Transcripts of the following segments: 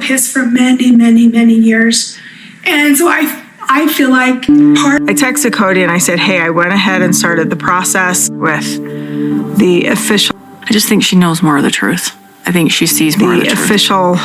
of his for many, many, many years. And so I feel like I texted Kody and I said, hey, I went ahead and started the process with the official. I just think she knows more of the truth. I think she sees more of the truth. The official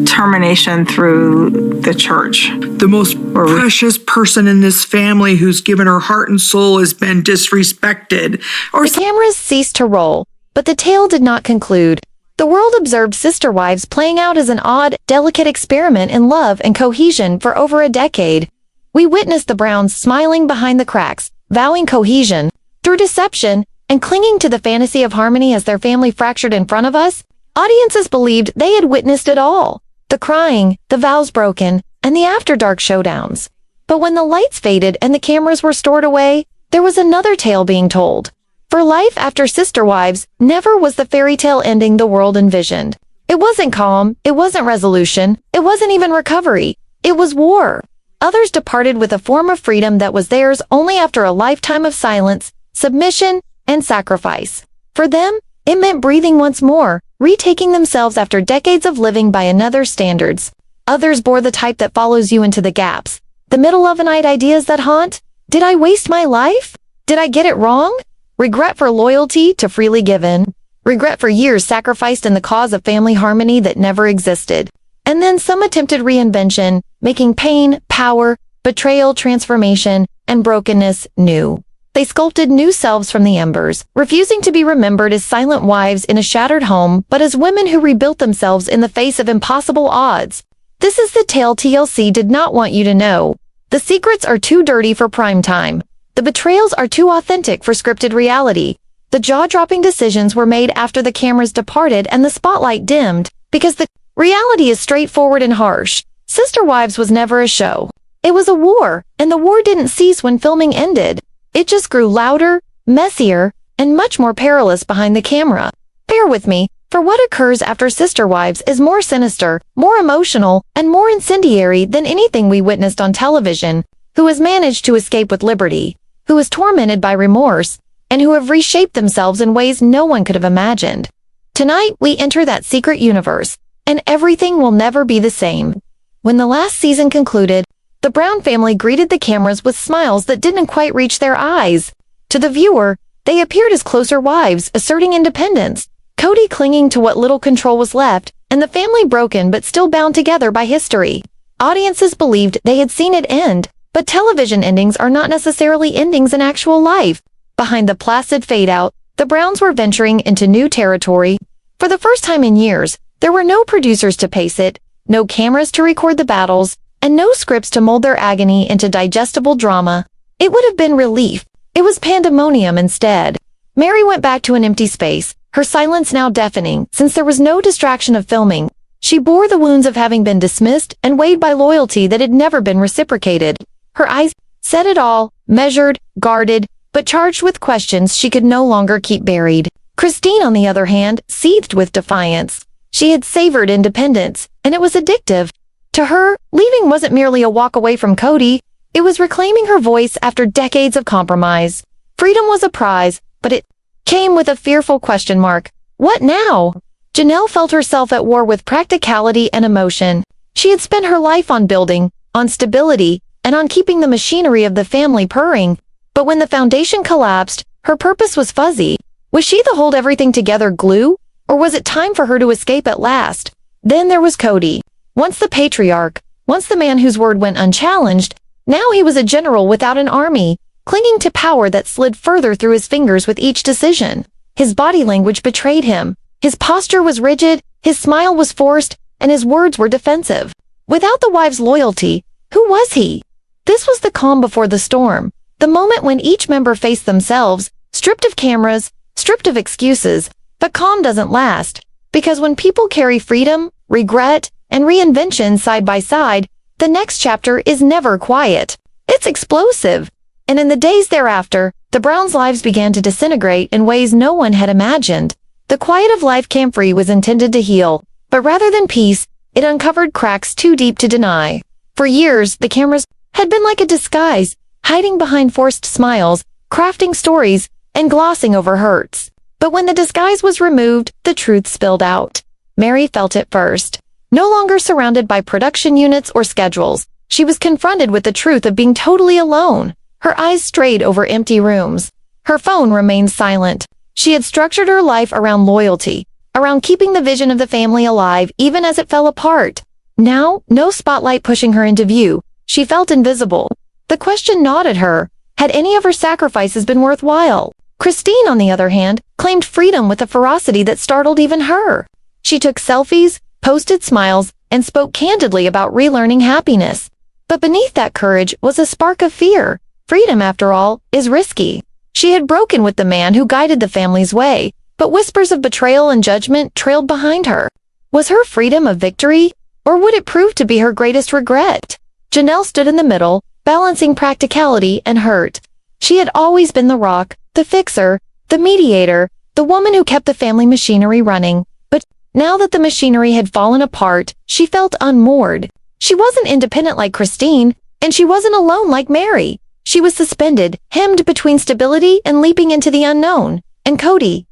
termination through the church. The most precious person in this family who's given her heart and soul has been disrespected. The cameras ceased to roll, but the tale did not conclude. The world observed sister wives playing out as an odd, delicate experiment in love and cohesion for over a decade. We witnessed the Browns smiling behind the cracks, vowing cohesion through deception, and clinging to the fantasy of harmony as their family fractured in front of us. Audiences believed they had witnessed it all. The crying, the vows broken, and the after-dark showdowns. But when the lights faded and the cameras were stored away, there was another tale being told. For life after Sister Wives never was the fairy tale ending the world envisioned. It wasn't calm, it wasn't resolution, it wasn't even recovery. It was war. Others departed with a form of freedom that was theirs only after a lifetime of silence, submission, and sacrifice. For them, it meant breathing once more, retaking themselves after decades of living by another's standards. Others bore the type that follows you into the gaps. The middle-of-the-night ideas that haunt. Did I waste my life? Did I get it wrong? Regret for loyalty to freely given. Regret for years sacrificed in the cause of family harmony that never existed. And then some attempted reinvention, making pain, power, betrayal, transformation, and brokenness new. They sculpted new selves from the embers, refusing to be remembered as silent wives in a shattered home, but as women who rebuilt themselves in the face of impossible odds. This is the tale TLC did not want you to know. The secrets are too dirty for prime time. The betrayals are too authentic for scripted reality. The jaw-dropping decisions were made after the cameras departed and the spotlight dimmed, because the reality is straightforward and harsh. Sister Wives was never a show. It was a war, and the war didn't cease when filming ended. It just grew louder, messier, and much more perilous behind the camera. Bear with me, for what occurs after Sister Wives is more sinister, more emotional, and more incendiary than anything we witnessed on television. Who has managed to escape with liberty, who is tormented by remorse, and who have reshaped themselves in ways no one could have imagined. Tonight, we enter that secret universe, and everything will never be the same. When the last season concluded, the Brown family greeted the cameras with smiles that didn't quite reach their eyes. To the viewer, they appeared as closer wives, asserting independence, Kody clinging to what little control was left, and the family broken but still bound together by history. Audiences believed they had seen it end, but television endings are not necessarily endings in actual life. Behind the placid fade-out, the Browns were venturing into new territory. For the first time in years, there were no producers to pace it, no cameras to record the battles, and no scripts to mold their agony into digestible drama. It would have been relief. It was pandemonium instead. Meri went back to an empty space, her silence now deafening, since there was no distraction of filming. She bore the wounds of having been dismissed and weighed by loyalty that had never been reciprocated. Her eyes said it all, measured, guarded, but charged with questions she could no longer keep buried. Christine, on the other hand, seethed with defiance. She had savored independence, and it was addictive. To her, leaving wasn't merely a walk away from Kody, it was reclaiming her voice after decades of compromise. Freedom was a prize, but it came with a fearful question mark. What now? Janelle felt herself at war with practicality and emotion. She had spent her life on building, on stability, and on keeping the machinery of the family purring. But when the foundation collapsed, her purpose was fuzzy. Was she the hold everything together glue? Or was it time for her to escape at last? Then there was Kody. Once the patriarch, once the man whose word went unchallenged, now he was a general without an army, clinging to power that slid further through his fingers with each decision. His body language betrayed him. His posture was rigid, his smile was forced, and his words were defensive. Without the wife's loyalty, who was he? This was the calm before the storm, the moment when each member faced themselves, stripped of cameras, stripped of excuses. But calm doesn't last, because when people carry freedom, regret, and reinvention side by side, the next chapter is never quiet. It's explosive. And in the days thereafter, the Browns' lives began to disintegrate in ways no one had imagined. The quiet of life camp-free was intended to heal, but rather than peace, it uncovered cracks too deep to deny. For years, the cameras had been like a disguise, hiding behind forced smiles, crafting stories, and glossing over hurts. But when the disguise was removed, the truth spilled out. Meri felt it first. No longer surrounded by production units or schedules, she was confronted with the truth of being totally alone. Her eyes strayed over empty rooms. Her phone remained silent. She had structured her life around loyalty, around keeping the vision of the family alive even as it fell apart. Now, no spotlight pushing her into view, she felt invisible. The question gnawed at her. Had any of her sacrifices been worthwhile? Christine, on the other hand, claimed freedom with a ferocity that startled even her. She took selfies, posted smiles, and spoke candidly about relearning happiness. But beneath that courage was a spark of fear. Freedom, after all, is risky. She had broken with the man who guided the family's way, but whispers of betrayal and judgment trailed behind her. Was her freedom a victory, or would it prove to be her greatest regret? Janelle stood in the middle, balancing practicality and hurt. She had always been the rock, the fixer, the mediator, the woman who kept the family machinery running. But now that the machinery had fallen apart, she felt unmoored. She wasn't independent like Christine, and she wasn't alone like Meri. She was suspended, hemmed between stability and leaping into the unknown. And Kody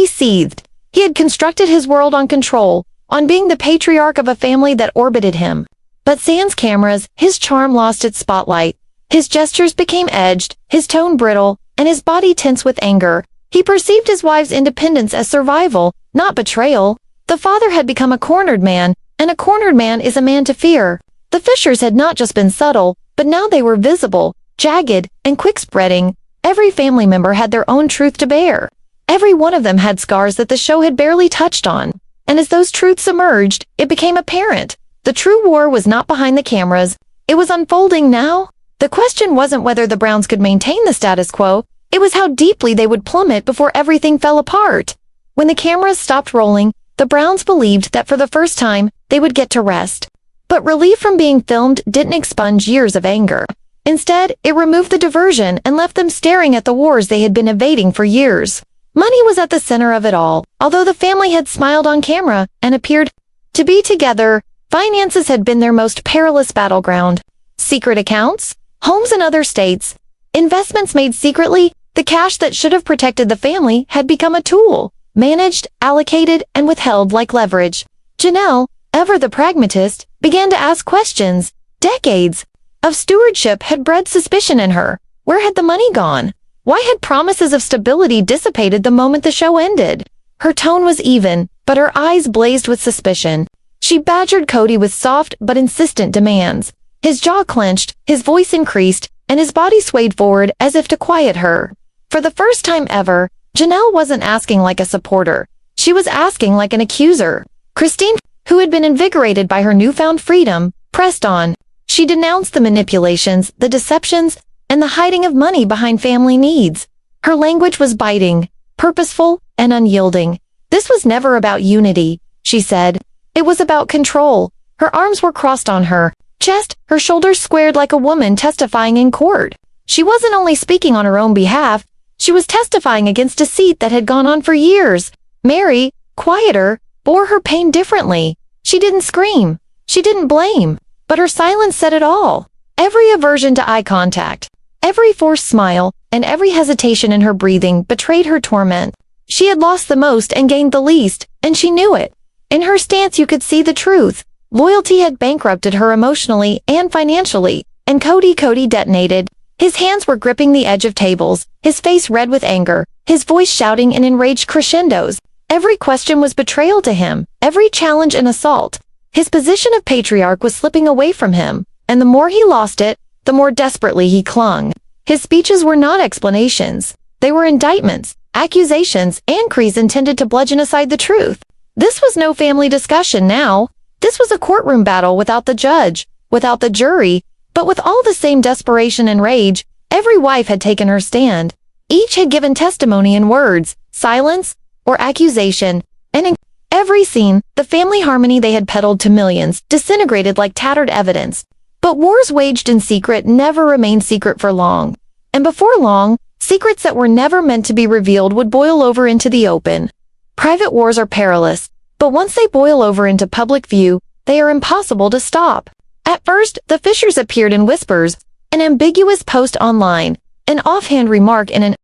seethed. He had constructed his world on control, on being the patriarch of a family that orbited him. But sans cameras, his charm lost its spotlight. His gestures became edged, his tone brittle, and his body tense with anger. He perceived his wife's independence as survival, not betrayal. The father had become a cornered man, and a cornered man is a man to fear. The fissures had not just been subtle, but now they were visible, jagged, and quick-spreading. Every family member had their own truth to bear. Every one of them had scars that the show had barely touched on. And as those truths emerged, it became apparent. The true war was not behind the cameras. It was unfolding now. The question wasn't whether the Browns could maintain the status quo. It was how deeply they would plummet before everything fell apart. When the cameras stopped rolling, the Browns believed that for the first time, they would get to rest. But relief from being filmed didn't expunge years of anger. Instead, it removed the diversion and left them staring at the wars they had been evading for years. Money was at the center of it all. Although the family had smiled on camera and appeared to be together, finances had been their most perilous battleground. Secret accounts, homes in other states, investments made secretly, the cash that should have protected the family had become a tool, managed, allocated, and withheld like leverage. Janelle, ever the pragmatist, began to ask questions. Decades of stewardship had bred suspicion in her. Where had the money gone? Why had promises of stability dissipated the moment the show ended? Her tone was even, but her eyes blazed with suspicion. She badgered Kody with soft but insistent demands. His jaw clenched, his voice increased, and his body swayed forward as if to quiet her. For the first time ever, Janelle wasn't asking like a supporter. She was asking like an accuser. Christine, who had been invigorated by her newfound freedom, pressed on. She denounced the manipulations, the deceptions, and the hiding of money behind family needs. Her language was biting, purposeful, and unyielding. This was never about unity, she said. It was about control. Her arms were crossed on her chest, her shoulders squared like a woman testifying in court. She wasn't only speaking on her own behalf, she was testifying against deceit that had gone on for years. Meri, quieter, bore her pain differently. She didn't scream. She didn't blame. But her silence said it all. Every aversion to eye contact, every forced smile, and every hesitation in her breathing betrayed her torment. She had lost the most and gained the least, and she knew it. In her stance you could see the truth. Loyalty had bankrupted her emotionally and financially, and Kody detonated. His hands were gripping the edge of tables, his face red with anger, his voice shouting in enraged crescendos. Every question was betrayal to him, every challenge an assault. His position of patriarch was slipping away from him, and the more he lost it, the more desperately he clung. His speeches were not explanations. They were indictments, accusations, and creeds intended to bludgeon aside the truth. This was no family discussion now. This was a courtroom battle without the judge, without the jury, but with all the same desperation and rage. Every wife had taken her stand. Each had given testimony in words, silence, or accusation, and in every scene, the family harmony they had peddled to millions disintegrated like tattered evidence. But wars waged in secret never remained secret for long. And before long, secrets that were never meant to be revealed would boil over into the open. Private wars are perilous, but once they boil over into public view, they are impossible to stop. At first, the fissures appeared in whispers, an ambiguous post online, an offhand remark in an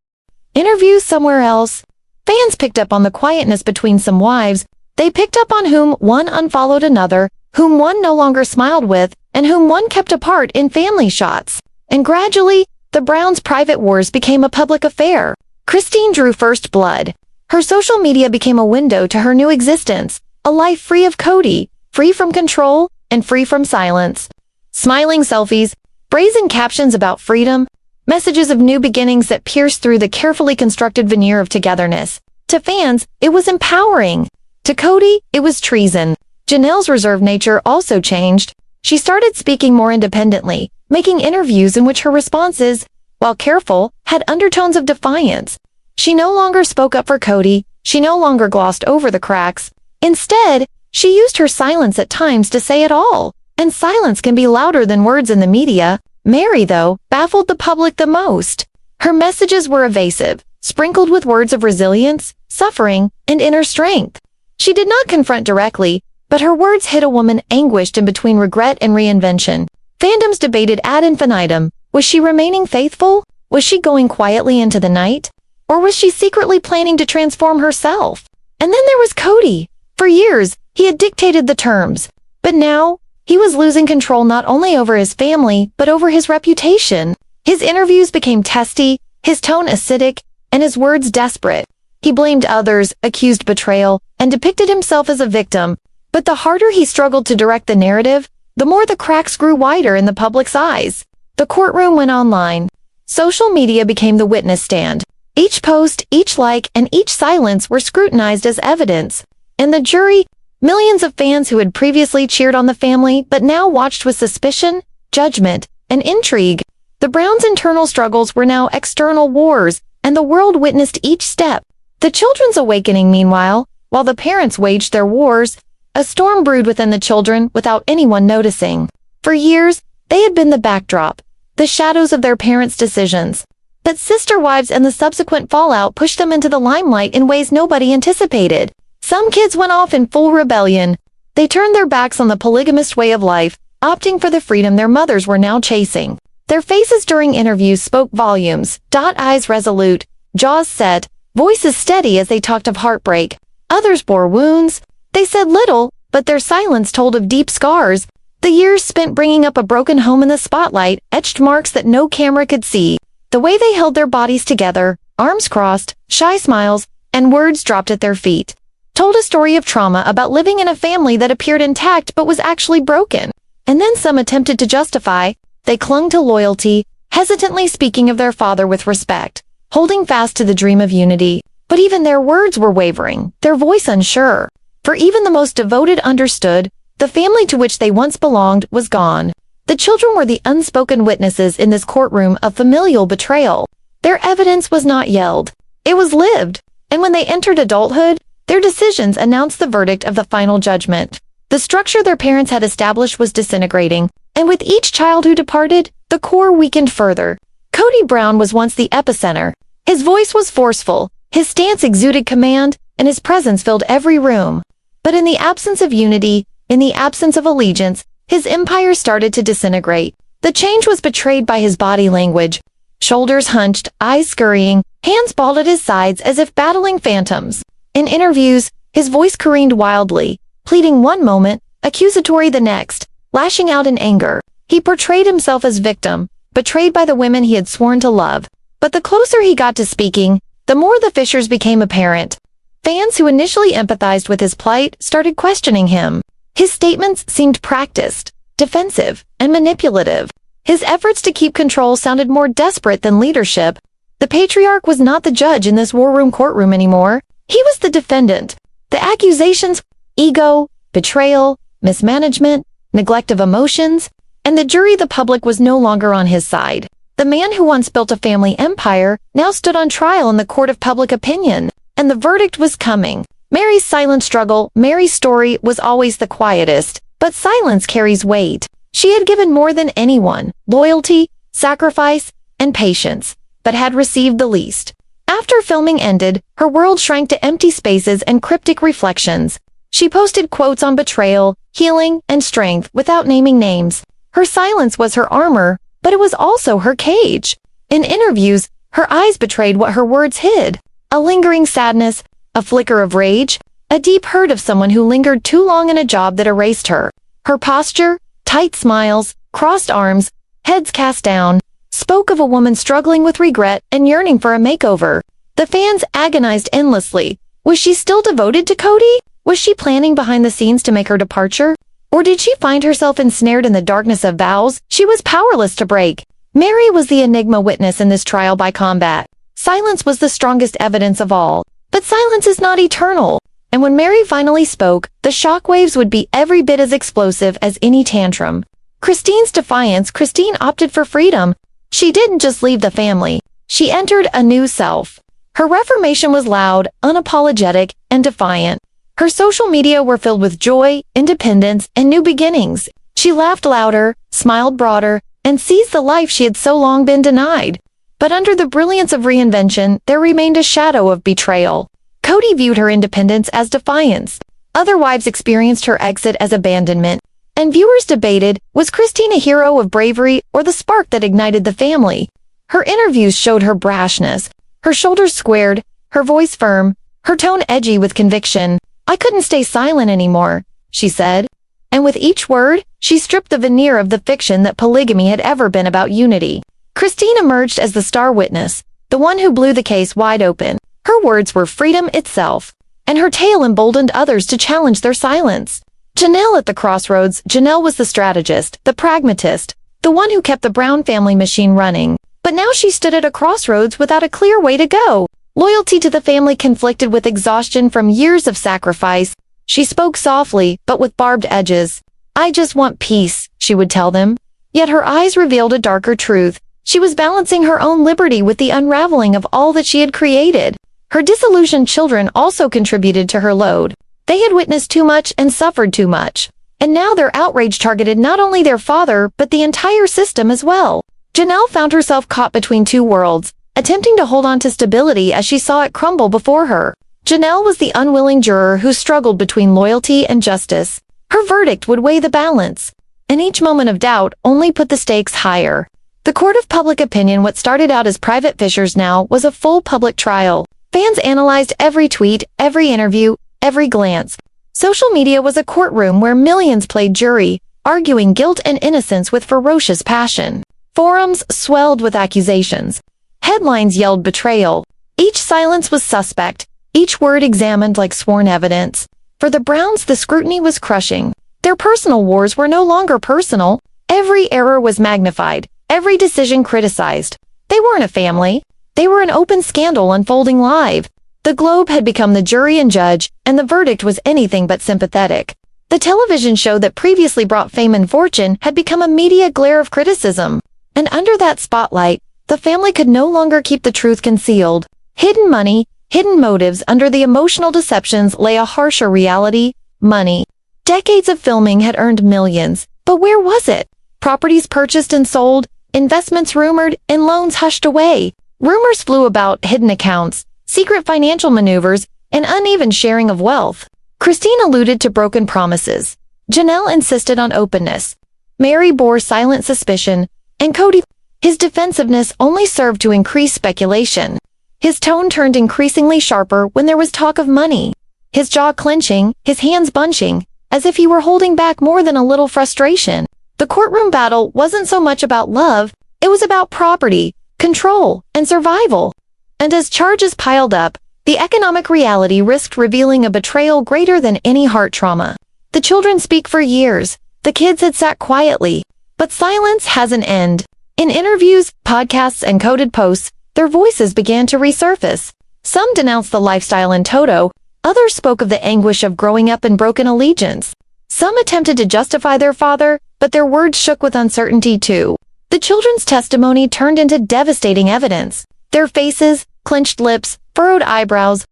interview somewhere else. Fans picked up on the quietness between some wives. They picked up on whom one unfollowed another, whom one no longer smiled with, and whom one kept apart in family shots. And gradually, the Browns' private wars became a public affair. Christine drew first blood. Her social media became a window to her new existence, a life free of Kody, free from control, and free from silence. Smiling selfies, brazen captions about freedom, messages of new beginnings that pierced through the carefully constructed veneer of togetherness. To fans, it was empowering. To Kody, it was treason. Janelle's reserved nature also changed. She started speaking more independently, making interviews in which her responses, while careful, had undertones of defiance. She no longer spoke up for Kody. She no longer glossed over the cracks. Instead, she used her silence at times to say it all. And silence can be louder than words in the media. Meri, though, baffled the public the most. Her messages were evasive, sprinkled with words of resilience, suffering, and inner strength. She did not confront directly, but her words hit a woman anguished in between regret and reinvention. Fandoms debated ad infinitum. Was she remaining faithful? Was she going quietly into the night? Or was she secretly planning to transform herself? And then there was Kody. For years, he had dictated the terms. But now, he was losing control not only over his family, but over his reputation. His interviews became testy, his tone acidic, and his words desperate. He blamed others, accused betrayal, and depicted himself as a victim. But the harder he struggled to direct the narrative, the more the cracks grew wider in the public's eyes. The courtroom went online. Social media became the witness stand. Each post, each like, and each silence were scrutinized as evidence. And the jury, millions of fans who had previously cheered on the family but now watched with suspicion, judgment, and intrigue. The Browns' internal struggles were now external wars, and the world witnessed each step. The children's awakening, meanwhile, while the parents waged their wars, a storm brewed within the children without anyone noticing. For years, they had been the backdrop, the shadows of their parents' decisions. But sister wives and the subsequent fallout pushed them into the limelight in ways nobody anticipated. Some kids went off in full rebellion. They turned their backs on the polygamist way of life, opting for the freedom their mothers were now chasing. Their faces during interviews spoke volumes, eyes resolute, jaws set, voices steady as they talked of heartbreak. Others bore wounds. They said little, but their silence told of deep scars. The years spent bringing up a broken home in the spotlight etched marks that no camera could see. The way they held their bodies together, arms crossed, shy smiles, and words dropped at their feet, told a story of trauma about living in a family that appeared intact but was actually broken. And then some attempted to justify. They clung to loyalty, hesitantly speaking of their father with respect, holding fast to the dream of unity. But even their words were wavering, their voice unsure. For even the most devoted understood, the family to which they once belonged was gone. The children were the unspoken witnesses in this courtroom of familial betrayal. Their evidence was not yelled. It was lived. And when they entered adulthood, their decisions announced the verdict of the final judgment. The structure their parents had established was disintegrating, and with each child who departed, the core weakened further. Kody Brown was once the epicenter. His voice was forceful, his stance exuded command, and his presence filled every room. But in the absence of unity, in the absence of allegiance, his empire started to disintegrate. The change was betrayed by his body language. Shoulders hunched, eyes scurrying, hands balled at his sides as if battling phantoms. In interviews, his voice careened wildly, pleading one moment, accusatory the next, lashing out in anger. He portrayed himself as victim, betrayed by the women he had sworn to love. But the closer he got to speaking, the more the fissures became apparent. Fans who initially empathized with his plight started questioning him. His statements seemed practiced, defensive, and manipulative. His efforts to keep control sounded more desperate than leadership. The patriarch was not the judge in this war room courtroom anymore. He was the defendant. The accusations, ego, betrayal, mismanagement, neglect of emotions, and the jury, the public, was no longer on his side. The man who once built a family empire now stood on trial in the court of public opinion, and the verdict was coming. Meri's silent struggle, Meri's story, was always the quietest, but silence carries weight. She had given more than anyone, loyalty, sacrifice, and patience, but had received the least. After filming ended, her world shrank to empty spaces and cryptic reflections. She posted quotes on betrayal, healing, and strength without naming names. Her silence was her armor, but it was also her cage. In interviews, her eyes betrayed what her words hid. A lingering sadness, a flicker of rage, a deep hurt of someone who lingered too long in a job that erased her. Her posture, tight smiles, crossed arms, heads cast down, spoke of a woman struggling with regret and yearning for a makeover. The fans agonized endlessly. Was she still devoted to Kody? Was she planning behind the scenes to make her departure? Or did she find herself ensnared in the darkness of vows she was powerless to break? Meri was the enigma witness in this trial by combat. Silence was the strongest evidence of all. But silence is not eternal. And when Meri finally spoke, the shockwaves would be every bit as explosive as any tantrum. Christine's defiance. Christine opted for freedom. She didn't just leave the family. She entered a new self. Her reformation was loud, unapologetic, and defiant. Her social media were filled with joy, independence, and new beginnings. She laughed louder, smiled broader, and seized the life she had so long been denied. But under the brilliance of reinvention, there remained a shadow of betrayal. Kody viewed her independence as defiance. Other wives experienced her exit as abandonment. And viewers debated, was Christine a hero of bravery or the spark that ignited the family? Her interviews showed her brashness, her shoulders squared, her voice firm, her tone edgy with conviction. "I couldn't stay silent anymore," she said. And with each word, she stripped the veneer of the fiction that polygamy had ever been about unity. Christine emerged as the star witness, the one who blew the case wide open. Her words were freedom itself, and her tale emboldened others to challenge their silence. Janelle at the crossroads. Janelle was the strategist, the pragmatist, the one who kept the Brown family machine running. But now she stood at a crossroads without a clear way to go. Loyalty to the family conflicted with exhaustion from years of sacrifice. She spoke softly, but with barbed edges. "I just want peace," she would tell them. Yet her eyes revealed a darker truth. She was balancing her own liberty with the unraveling of all that she had created. Her disillusioned children also contributed to her load. They had witnessed too much and suffered too much. And now their outrage targeted not only their father, but the entire system as well. Janelle found herself caught between two worlds, attempting to hold on to stability as she saw it crumble before her. Janelle was the unwilling juror who struggled between loyalty and justice. Her verdict would weigh the balance, and each moment of doubt only put the stakes higher. The court of public opinion, what started out as private fissures now, was a full public trial. Fans analyzed every tweet, every interview, every glance. Social media was a courtroom where millions played jury, arguing guilt and innocence with ferocious passion. Forums swelled with accusations. Headlines yelled betrayal. Each silence was suspect, each word examined like sworn evidence. For the Browns, the scrutiny was crushing. Their personal wars were no longer personal. Every error was magnified, every decision criticized. They weren't a family. They were an open scandal unfolding live. The Globe had become the jury and judge, and the verdict was anything but sympathetic. The television show that previously brought fame and fortune had become a media glare of criticism. And under that spotlight, the family could no longer keep the truth concealed. Hidden money, hidden motives. Under the emotional deceptions lay a harsher reality: money. Decades of filming had earned millions, but where was it? Properties purchased and sold, investments rumored, and loans hushed away. Rumors flew about hidden accounts, secret financial maneuvers, and uneven sharing of wealth. Christine alluded to broken promises. Janelle insisted on openness. Meri bore silent suspicion, and Kody, his defensiveness only served to increase speculation. His tone turned increasingly sharper when there was talk of money. His jaw clenching, his hands bunching, as if he were holding back more than a little frustration. The courtroom battle wasn't so much about love, it was about property, control, and survival. And as charges piled up, the economic reality risked revealing a betrayal greater than any heart trauma. The children speak for years. The kids had sat quietly. But silence has an end. In interviews, podcasts, and coded posts, their voices began to resurface. Some denounced the lifestyle in toto, others spoke of the anguish of growing up in broken allegiance. Some attempted to justify their father, but their words shook with uncertainty too. The children's testimony turned into devastating evidence. Their faces, clenched lips, furrowed eyebrows,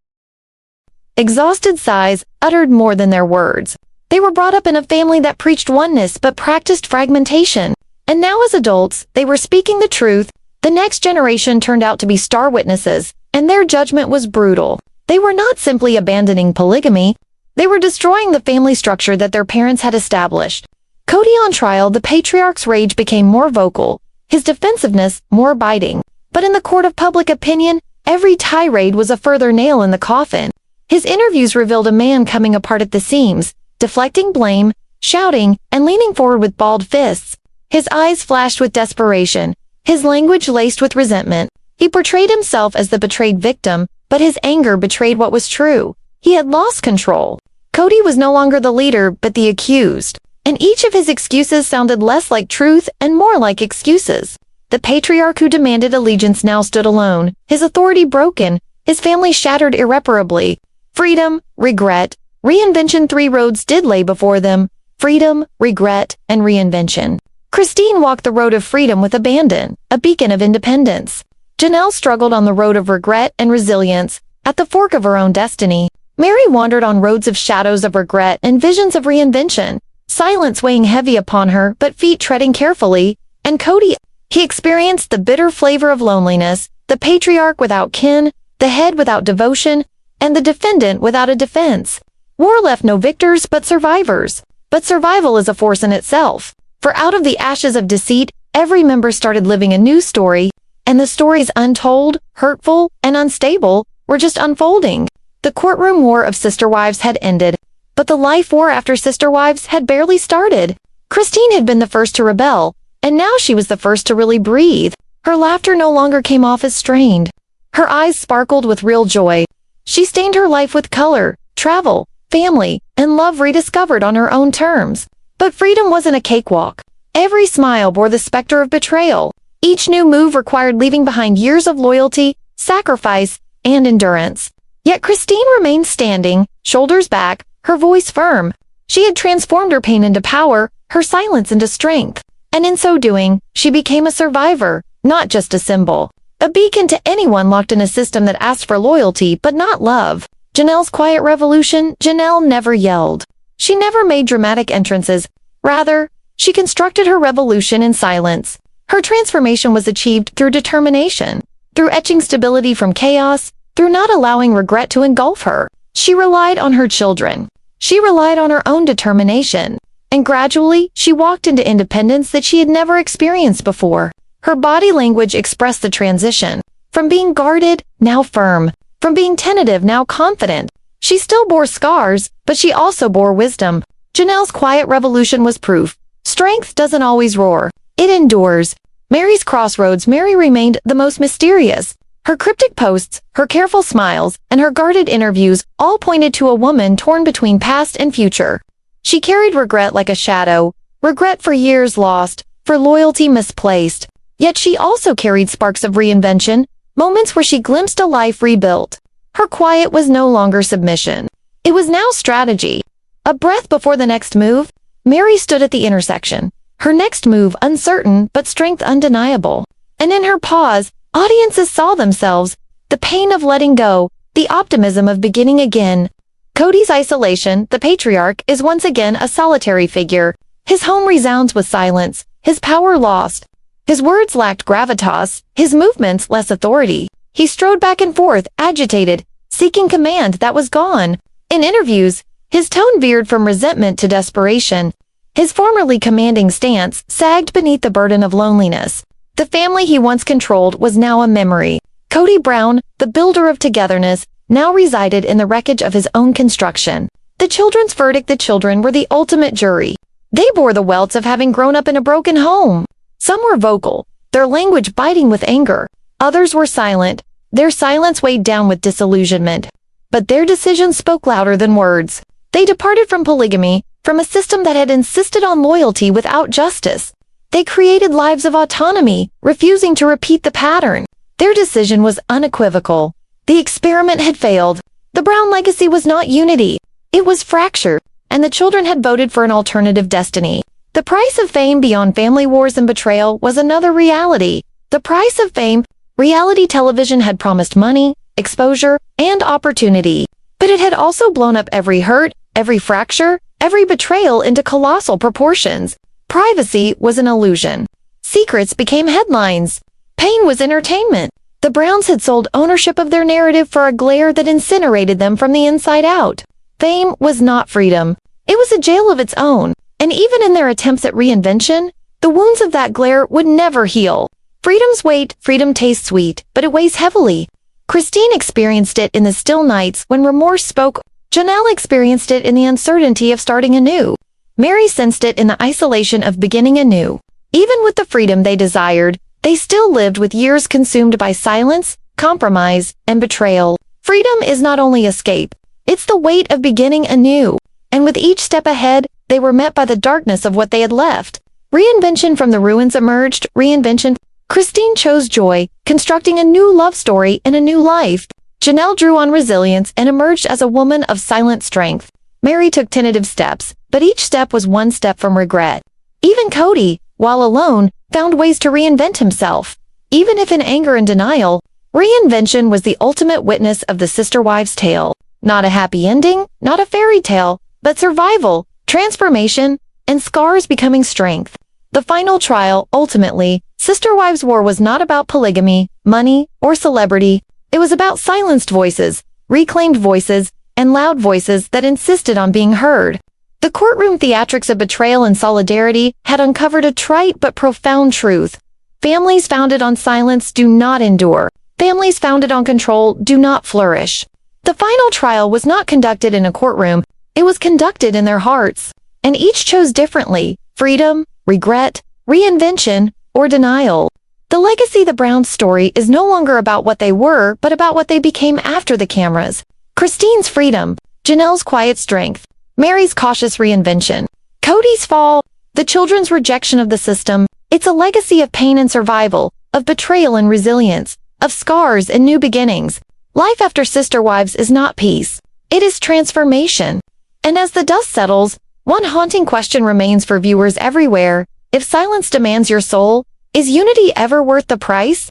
exhausted sighs uttered more than their words. They were brought up in a family that preached oneness but practiced fragmentation. And now as adults, they were speaking the truth. The next generation turned out to be star witnesses, and their judgment was brutal. They were not simply abandoning polygamy. They were destroying the family structure that their parents had established. Kody on trial, the patriarch's rage became more vocal, his defensiveness more biting. But in the court of public opinion, every tirade was a further nail in the coffin. His interviews revealed a man coming apart at the seams, deflecting blame, shouting, and leaning forward with balled fists. His eyes flashed with desperation, his language laced with resentment. He portrayed himself as the betrayed victim, but his anger betrayed what was true. He had lost control. Kody was no longer the leader, but the accused. And each of his excuses sounded less like truth and more like excuses. The patriarch who demanded allegiance now stood alone, his authority broken, his family shattered irreparably. Freedom, regret, reinvention. 3 roads did lay before them. Freedom, regret, and reinvention. Christine walked the road of freedom with abandon, a beacon of independence. Janelle struggled on the road of regret and resilience, at the fork of her own destiny. Meri wandered on roads of shadows of regret and visions of reinvention, silence weighing heavy upon her but feet treading carefully. And Kody, he experienced the bitter flavor of loneliness, the patriarch without kin, the head without devotion, and the defendant without a defense. War left no victors but survivors. But survival is a force in itself. For out of the ashes of deceit, every member started living a new story, and the stories untold, hurtful, and unstable were just unfolding. The courtroom war of sister wives had ended, but the life war after sister wives had barely started. Christine had been the first to rebel, and now she was the first to really breathe. Her laughter no longer came off as strained. Her eyes sparkled with real joy. She stained her life with color, travel, family, and love rediscovered on her own terms. But freedom wasn't a cakewalk. Every smile bore the specter of betrayal. Each new move required leaving behind years of loyalty, sacrifice, and endurance. Yet Christine remained standing, shoulders back, her voice firm. She had transformed her pain into power, her silence into strength. And in so doing, she became a survivor, not just a symbol. A beacon to anyone locked in a system that asked for loyalty but not love. Janelle's quiet revolution. Janelle never yelled. She never made dramatic entrances. Rather, she constructed her revolution in silence. Her transformation was achieved through determination, through etching stability from chaos, through not allowing regret to engulf her. She relied on her children. She relied on her own determination. And gradually, she walked into independence that she had never experienced before. Her body language expressed the transition. From being guarded, now firm. From being tentative, now confident. She still bore scars, but she also bore wisdom. Janelle's quiet revolution was proof. Strength doesn't always roar. It endures. Meri's crossroads. Meri remained the most mysterious. Her cryptic posts, her careful smiles, and her guarded interviews all pointed to a woman torn between past and future. She carried regret like a shadow, regret for years lost, for loyalty misplaced. Yet she also carried sparks of reinvention, moments where she glimpsed a life rebuilt. Her quiet was no longer submission. It was now strategy. A breath before the next move, Meri stood at the intersection. Her next move uncertain but strength undeniable. And in her pause, audiences saw themselves, the pain of letting go, the optimism of beginning again. Kody's isolation, the patriarch, is once again a solitary figure. His home resounds with silence, his power lost. His words lacked gravitas, his movements less authority. He strode back and forth, agitated, seeking command that was gone. In interviews, his tone veered from resentment to desperation. His formerly commanding stance sagged beneath the burden of loneliness. The family he once controlled was now a memory. Kody Brown, the builder of togetherness, now resided in the wreckage of his own construction. The children's verdict. The children were the ultimate jury. They bore the welts of having grown up in a broken home. Some were vocal, their language biting with anger. Others were silent, their silence weighed down with disillusionment. But their decisions spoke louder than words. They departed from polygamy, from a system that had insisted on loyalty without justice. They created lives of autonomy, refusing to repeat the pattern. Their decision was unequivocal. The experiment had failed. The Brown legacy was not unity. It was fracture, and the children had voted for an alternative destiny. The price of fame beyond family wars and betrayal was another reality. The price of fame, reality television had promised money, exposure, and opportunity. But it had also blown up every hurt, every fracture, every betrayal into colossal proportions. Privacy was an illusion. Secrets became headlines. Pain was entertainment. The Browns had sold ownership of their narrative for a glare that incinerated them from the inside out. Fame was not freedom. It was a jail of its own. And even in their attempts at reinvention, the wounds of that glare would never heal. Freedom's weight. Freedom tastes sweet, but it weighs heavily. Christine experienced it in the still nights when remorse spoke. Janelle experienced it in the uncertainty of starting anew. Meri sensed it in the isolation of beginning anew. Even with the freedom they desired, they still lived with years consumed by silence, compromise, and betrayal. Freedom is not only escape, it's the weight of beginning anew. And with each step ahead, they were met by the darkness of what they had left. Reinvention from the ruins emerged, reinvention. Christine chose joy, constructing a new love story and a new life. Janelle drew on resilience and emerged as a woman of silent strength. Meri took tentative steps, but each step was one step from regret. Even Kody, while alone, found ways to reinvent himself. Even if in anger and denial, reinvention was the ultimate witness of the sister wives' tale. Not a happy ending, not a fairy tale, but survival, transformation, and scars becoming strength. The final trial, ultimately, Sister Wives' War was not about polygamy, money, or celebrity. It was about silenced voices, reclaimed voices, and loud voices that insisted on being heard. The courtroom theatrics of betrayal and solidarity had uncovered a trite but profound truth. Families founded on silence do not endure. Families founded on control do not flourish. The final trial was not conducted in a courtroom, it was conducted in their hearts. And each chose differently: freedom, regret, reinvention, or denial. The legacy of the Browns' story is no longer about what they were, but about what they became after the cameras. Christine's freedom, Janelle's quiet strength, Meri's cautious reinvention, Kody's fall, the children's rejection of the system. It's a legacy of pain and survival, of betrayal and resilience, of scars and new beginnings. Life after Sister Wives is not peace. It is transformation. And as the dust settles, one haunting question remains for viewers everywhere. If silence demands your soul, is unity ever worth the price?